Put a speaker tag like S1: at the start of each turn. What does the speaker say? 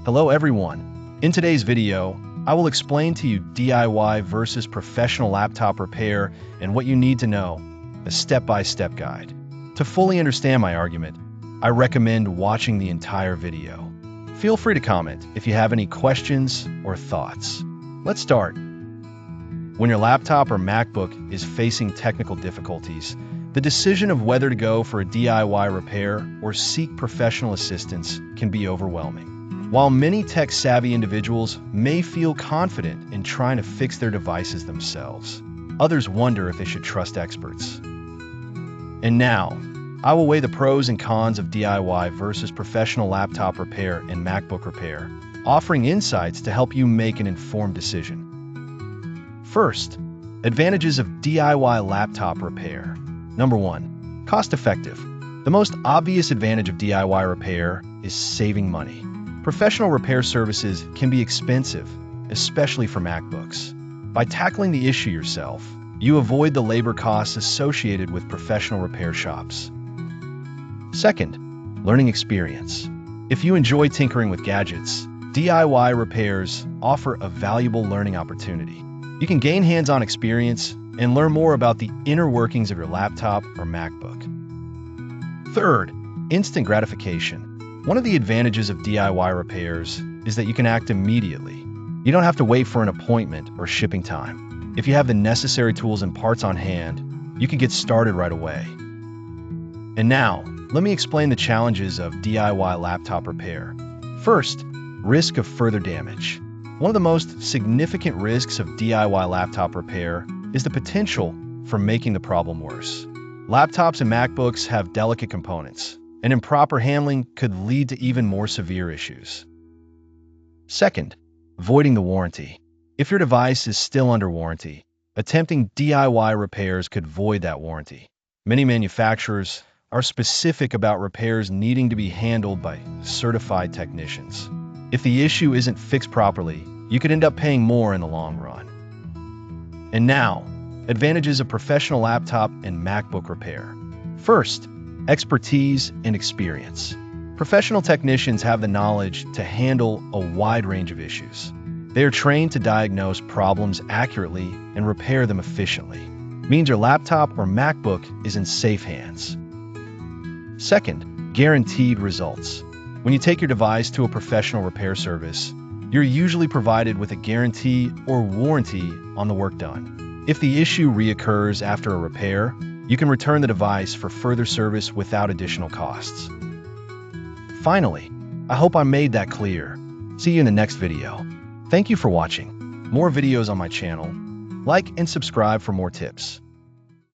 S1: Hello everyone. In today's video, I will explain to you DIY versus professional laptop repair and what you need to know, a step-by-step guide. To fully understand my argument, I recommend watching the entire video. Feel free to comment if you have any questions or thoughts. Let's start. When your laptop or MacBook is facing technical difficulties, the decision of whether to go for a DIY repair or seek professional assistance can be overwhelming. While many tech-savvy individuals may feel confident in trying to fix their devices themselves, others wonder if they should trust experts. And now, I will weigh the pros and cons of DIY versus professional laptop repair and MacBook repair, offering insights to help you make an informed decision. First, advantages of DIY laptop repair. Number 1, cost-effective. The most obvious advantage of DIY repair is saving money. Professional repair services can be expensive, especially for MacBooks. By tackling the issue yourself, you avoid the labor costs associated with professional repair shops. Second, learning experience. If you enjoy tinkering with gadgets, DIY repairs offer a valuable learning opportunity. You can gain hands-on experience and learn more about the inner workings of your laptop or MacBook. Third, instant gratification. One of the advantages of DIY repairs is that you can act immediately. You don't have to wait for an appointment or shipping time. If you have the necessary tools and parts on hand, you can get started right away. And now, let me explain the challenges of DIY laptop repair. First, risk of further damage. One of the most significant risks of DIY laptop repair is the potential for making the problem worse. Laptops and MacBooks have delicate components, and improper handling could lead to even more severe issues. Second, voiding the warranty. If your device is still under warranty, attempting DIY repairs could void that warranty. Many manufacturers are specific about repairs needing to be handled by certified technicians. If the issue isn't fixed properly, you could end up paying more in the long run. And now, advantages of professional laptop and MacBook repair. First, expertise and experience. Professional technicians have the knowledge to handle a wide range of issues. They are trained to diagnose problems accurately and repair them efficiently. Means your laptop or MacBook is in safe hands. Second, guaranteed results. When you take your device to a professional repair service, you're usually provided with a guarantee or warranty on the work done. If the issue reoccurs after a repair, you can return the device for further service without additional costs. Finally, I hope I made that clear. See you in the next video. Thank you for watching. More videos on my channel. Like and subscribe for more tips.